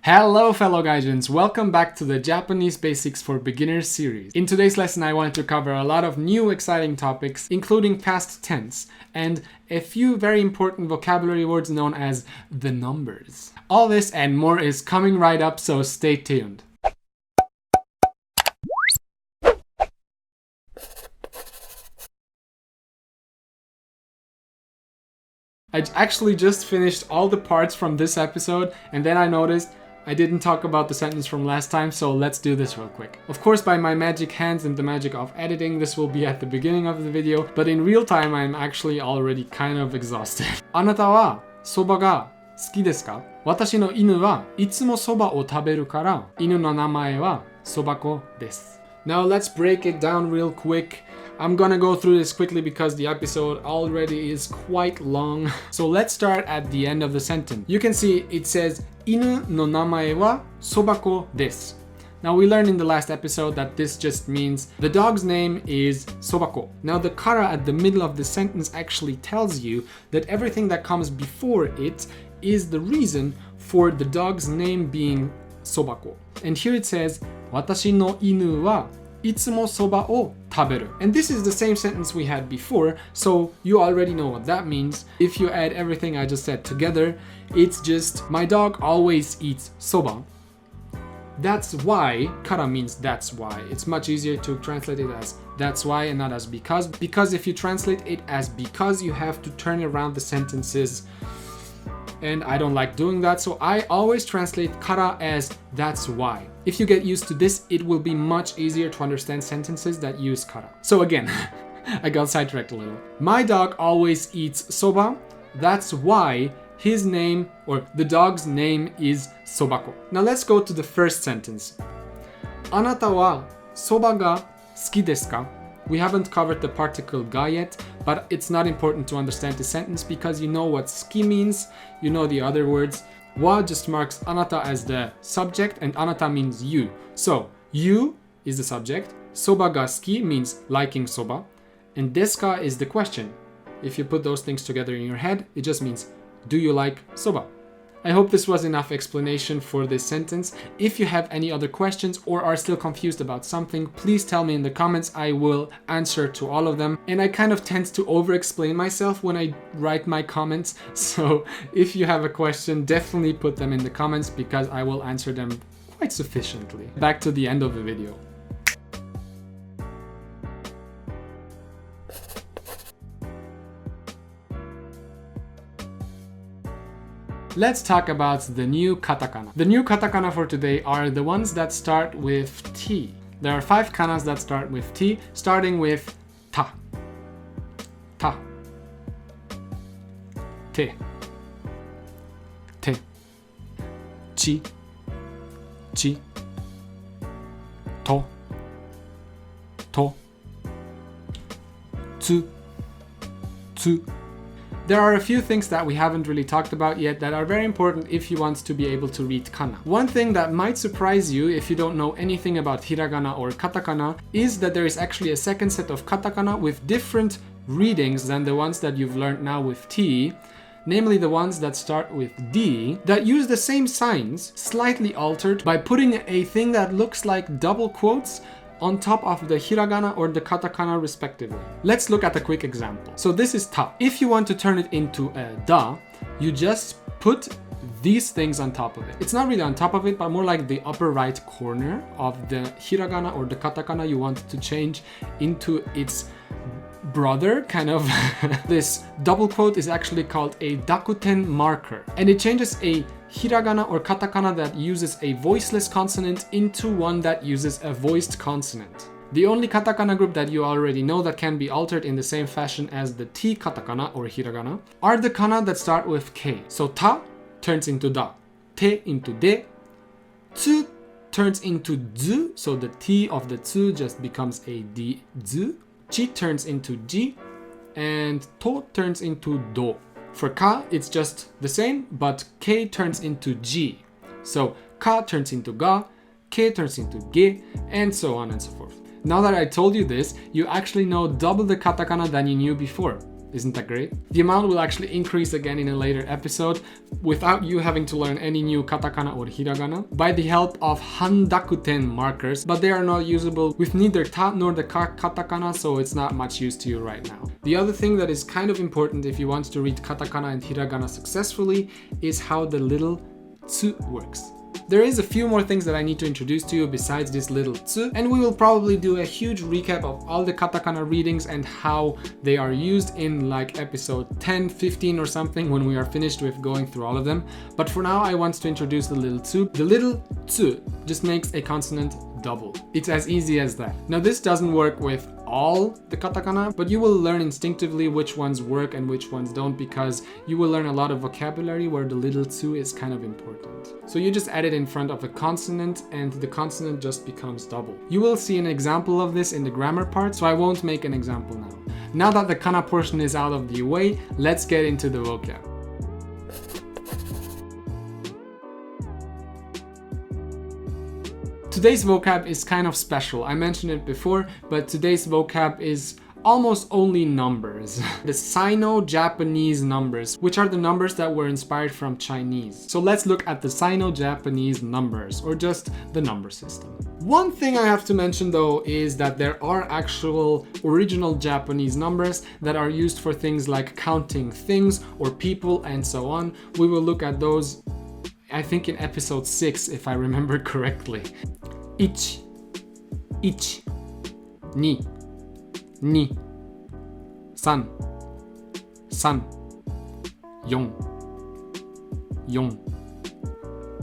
Hello fellow gaijins, welcome back to the Japanese Basics for Beginners series. In today's lesson I wanted to cover a lot of new exciting topics, including past tense, and a few very important vocabulary words known as the numbers. All this and more is coming right up, so stay tuned. I actually just finished all the parts from this episode, and then I noticed I didn't talk about the sentence from last time, so let's do this real quick. Of course, by my magic hands and the magic of editing, this will be at the beginning of the video, but in real time, I'm actually already kind of exhausted. あなたはそばが好きですか? 私の犬はいつもそばを食べるから、犬の名前はそば子です。Now let's break it down real quick. I'm gonna go through this quickly because the episode already is quite long. So let's start at the end of the sentence. You can see it says 犬の名前はそば子です. Now we learned in the last episode that this just means the dog's name is sobako. Now the kara at the middle of the sentence actually tells you that everything that comes before it is the reason for the dog's name being sobako. And here it says 私の犬はいつもそばを食べる. And this is the same sentence we had before, so you already know what that means. If you add everything I just said together, it's just my dog always eats soba. That's why, kara means that's why. It's much easier to translate it as that's why and not as because. Because if you translate it as because, you have to turn around the sentences. And I don't like doing that, so I always translate kara as that's why. If you get used to this, it will be much easier to understand sentences that use kara. So again, I got sidetracked a little. My dog always eats soba. That's why his name, or the dog's name, is sobako. Now let's go to the first sentence. あなたはそばが好きですか? We haven't covered the particle ga yet, but it's not important to understand the sentence because you know what ski means, you know the other words. Wa just marks anata as the subject and anata means you. So, you is the subject, soba ga suki means liking soba, and desu ka is the question. If you put those things together in your head, it just means, do you like soba? I hope this was enough explanation for this sentence. If you have any other questions or are still confused about something, please tell me in the comments. I will answer to all of them. And I kind of tend to over-explain myself when I write my comments. So if you have a question, definitely put them in the comments because I will answer them quite sufficiently. Back to the end of the video. Let's talk about the new katakana. The new katakana for today are the ones that start with T. There are 5 kanas that start with T, starting with ta, ta, te, te, chi, chi, to, to, tsu, tsu. There are a few things that we haven't really talked about yet that are very important if you want to be able to read kana. One thing that might surprise you if you don't know anything about hiragana or katakana is that there is actually a second set of katakana with different readings than the ones that you've learned now with T, namely the ones that start with D, that use the same signs, slightly altered, by putting a thing that looks like double quotes on top of the hiragana or the katakana respectively. Let's look at a quick example. So this is ta. If you want to turn it into a da, you just put these things on top of it. It's not really on top of it, but more like the upper right corner of the hiragana or the katakana you want to change into its brother, kind of. This double quote is actually called a dakuten marker, and it changes a hiragana or katakana that uses a voiceless consonant into one that uses a voiced consonant. The only katakana group that you already know that can be altered in the same fashion as the T katakana or hiragana are the kana that start with K. So ta turns into da, te into de, tsu turns into zu, so the T of the tsu just becomes a D, zu, chi turns into ji, and to turns into do. For ka, it's just the same, but k turns into g. So ka turns into ga, ke turns into ge, and so on and so forth. Now that I told you this, you actually know double the katakana than you knew before. Isn't that great? The amount will actually increase again in a later episode without you having to learn any new katakana or hiragana by the help of handakuten markers, but they are not usable with neither ta nor the katakana, so it's not much use to you right now. The other thing that is kind of important if you want to read katakana and hiragana successfully is how the little tsu works. There is a few more things that I need to introduce to you besides this little tsu, and we will probably do a huge recap of all the katakana readings and how they are used in like episode 10, 15 or something when we are finished with going through all of them. But for now I want to introduce the little tsu. The little tsu just makes a consonant double. It's as easy as that. Now this doesn't work with all the katakana, but you will learn instinctively which ones work and which ones don't, because you will learn a lot of vocabulary where the little tsu is kind of important. So you just add it in front of a consonant and the consonant just becomes double. You will see an example of this in the grammar part, so I won't make an example now. Now that the kana portion is out of the way, let's get into the vocab. Today's vocab is kind of special. I mentioned it before, but today's vocab is almost only numbers. The Sino-Japanese numbers, which are the numbers that were inspired from Chinese. So let's look at the Sino-Japanese numbers, or just the number system. One thing I have to mention though is that there are actual original Japanese numbers that are used for things like counting things or people and so on. We will look at those, I think, in episode 6 if I remember correctly. 1 1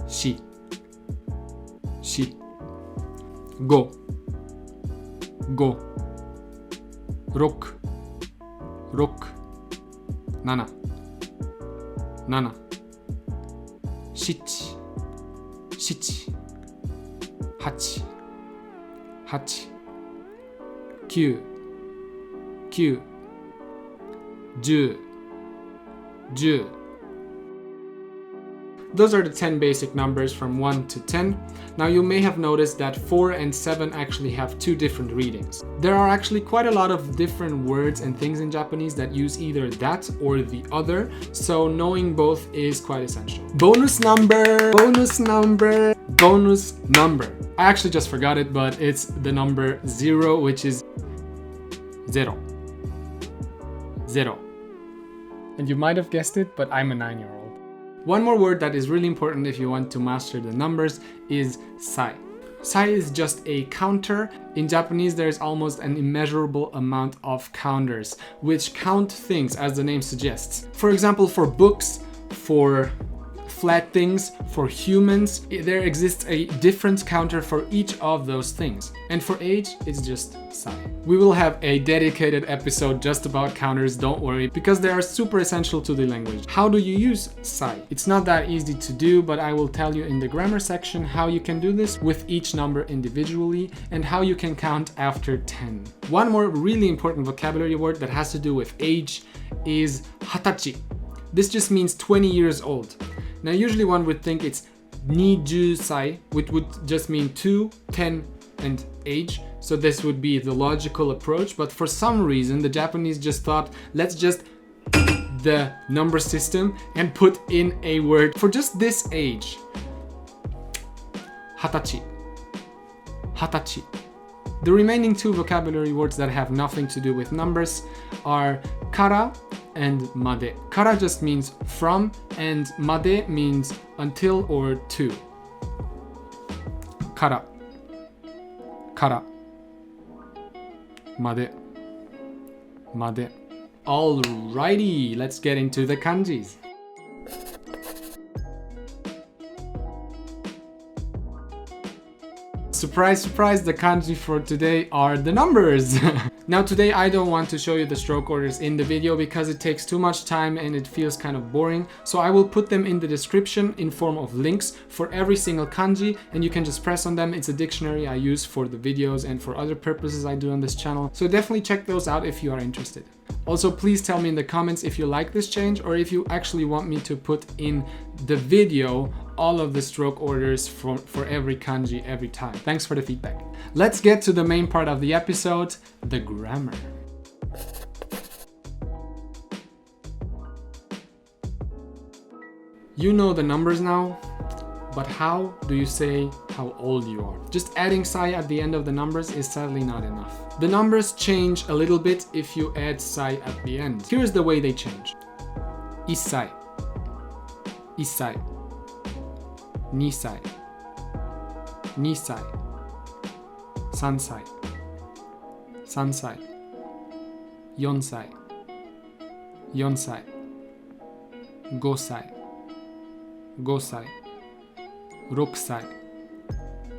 2 2 3 3 4 4 4 4 5 5 6 6 7 7 7 7 8 8 9 9 10 10 Those are the 10 basic numbers from 1 to 10. Now you may have noticed that 4 and 7 actually have 2 different readings. There are actually quite a lot of different words and things in Japanese that use either that or the other, so knowing both is quite essential. Bonus number, bonus number, bonus number. I actually just forgot it, but it's the number 0, which is 0. 0. And you might have guessed it, but I'm a 9-year-old. One more word that is really important if you want to master the numbers is sai. Sai is just a counter. In Japanese, there is almost an immeasurable amount of counters, which count things as the name suggests. For example, for books, for flat things, for humans, there exists a different counter for each of those things. And for age, it's just sai. We will have a dedicated episode just about counters, don't worry, because they are super essential to the language. How do you use sai? It's not that easy to do, but I will tell you in the grammar section how you can do this with each number individually and how you can count after 10. One more really important vocabulary word that has to do with age is hatachi. This just means 20 years old. Now usually one would think it's 20 sai, which would just mean 2, 10, and age. So this would be the logical approach, but for some reason the Japanese just thought, let's just the number system and put in a word for just this age. Hatachi. Hatachi. The remaining 2 vocabulary words that have nothing to do with numbers are kara and made. Kara just means from, and made means until or to. Kara. Kara. Made. Made. Alrighty, let's get into the kanjis. Surprise, surprise, the kanji for today are the numbers. Now today I don't want to show you the stroke orders in the video because it takes too much time and it feels kind of boring. So I will put them in the description in form of links for every single kanji, and you can just press on them. It's a dictionary I use for the videos and for other purposes I do on this channel. So definitely check those out if you are interested. Also, please tell me in the comments if you like this change or if you actually want me to put in the video all of the stroke orders for every kanji every time. Thanks for the feedback. Let's get to the main part of the episode, the grammar. You know the numbers now, but how do you say how old you are? Just adding sai at the end of the numbers is sadly not enough. The numbers change a little bit if you add sai at the end. Here's the way they change. 1歳 1歳 2歳 2歳 3歳 3歳 4歳 4歳 5歳 5歳 6歳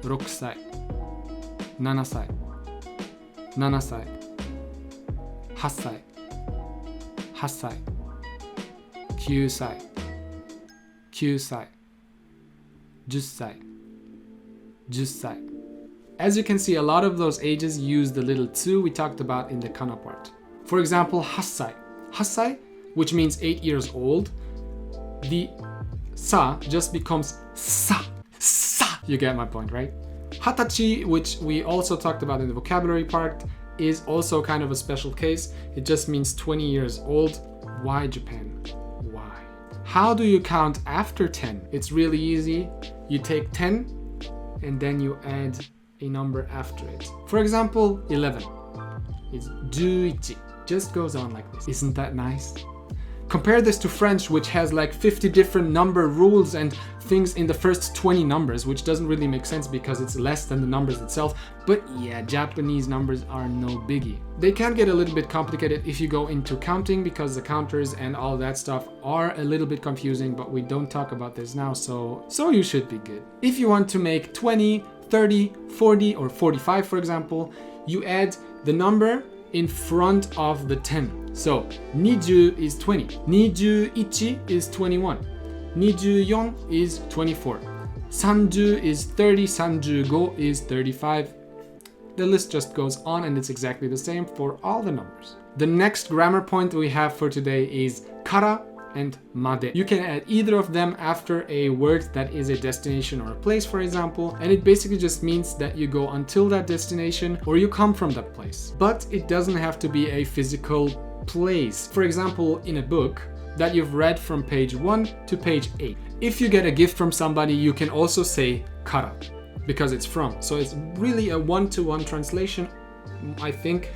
6歳 7歳 7歳 8歳 8歳 9歳 9歳 10歳 10歳 As you can see, a lot of those ages use the little tsu we talked about in the kana part. For example, 8歳 8歳, which means 8 years old, the sa just becomes sa. You get my point, right? 20歳, which we also talked about in the vocabulary part, is also kind of a special case. It just means 20 years old. Why Japan? Why? How do you count after 10? It's really easy. You take 10 and then you add a number after it. For example, 11. It's 11. Just goes on like this. Isn't that nice? Compare this to French, which has like 50 different number rules and things in the first 20 numbers, which doesn't really make sense because it's less than the numbers itself. But yeah, Japanese numbers are no biggie. They can get a little bit complicated if you go into counting because the counters and all that stuff are a little bit confusing, but we don't talk about this now, so you should be good. If you want to make 20, 30, 40, or 45, for example, you add the number in front of the 10. So, 20 is 20. 21 is 21. 24 is 24. 30 is 30. 35 is 35. The list just goes on and it's exactly the same for all the numbers. The next grammar point we have for today is kara and made. You can add either of them after a word that is a destination or a place, for example, and it basically just means that you go until that destination or you come from that place. But it doesn't have to be a physical place. For example, in a book that you've read from page 1 to page 8. If you get a gift from somebody, you can also say kara because it's from. So it's really a one-to-one translation, I think,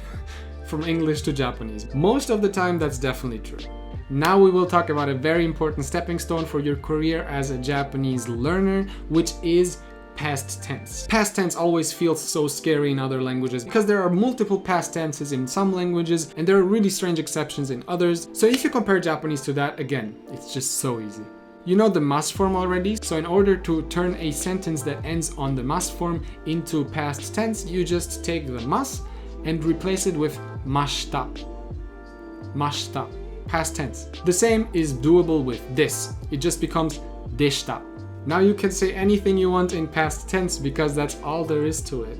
from English to Japanese. Most of the time, that's definitely true. Now we will talk about a very important stepping stone for your career as a Japanese learner, which is past tense. Past tense always feels so scary in other languages because there are multiple past tenses in some languages and there are really strange exceptions in others. So if you compare Japanese to that, again, it's just so easy. You know the mas form already, so in order to turn a sentence that ends on the mas form into past tense, you just take the mas and replace it with mashita. Mashita. Past tense. The same is doable with this. It just becomes deshita. Now you can say anything you want in past tense because that's all there is to it.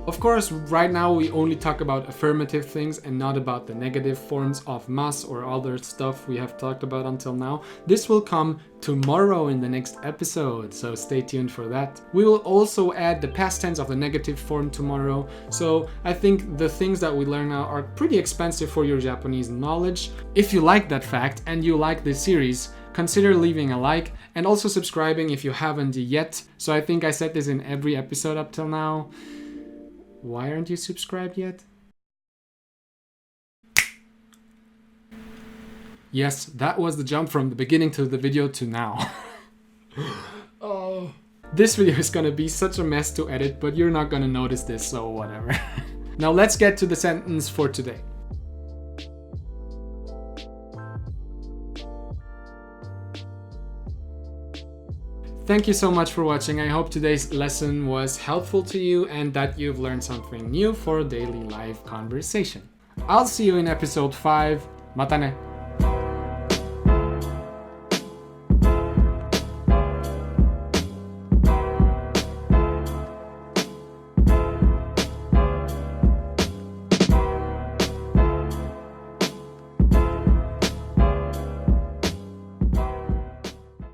Of course, right now we only talk about affirmative things and not about the negative forms of mas or other stuff we have talked about until now. This will come tomorrow in the next episode, so stay tuned for that. We will also add the past tense of the negative form tomorrow, so I think the things that we learn now are pretty expensive for your Japanese knowledge. If you like that fact and you like this series, consider leaving a like and also subscribing if you haven't yet. So I think I said this in every episode up till now. Why aren't you subscribed yet? Yes, that was the jump from the beginning to the video to now. Oh. This video is gonna be such a mess to edit, but you're not gonna notice this, so whatever. Now let's get to the sentence for today. Thank you so much for watching. I hope today's lesson was helpful to you and that you've learned something new for daily life conversation. I'll see you in episode 5. Mata ne!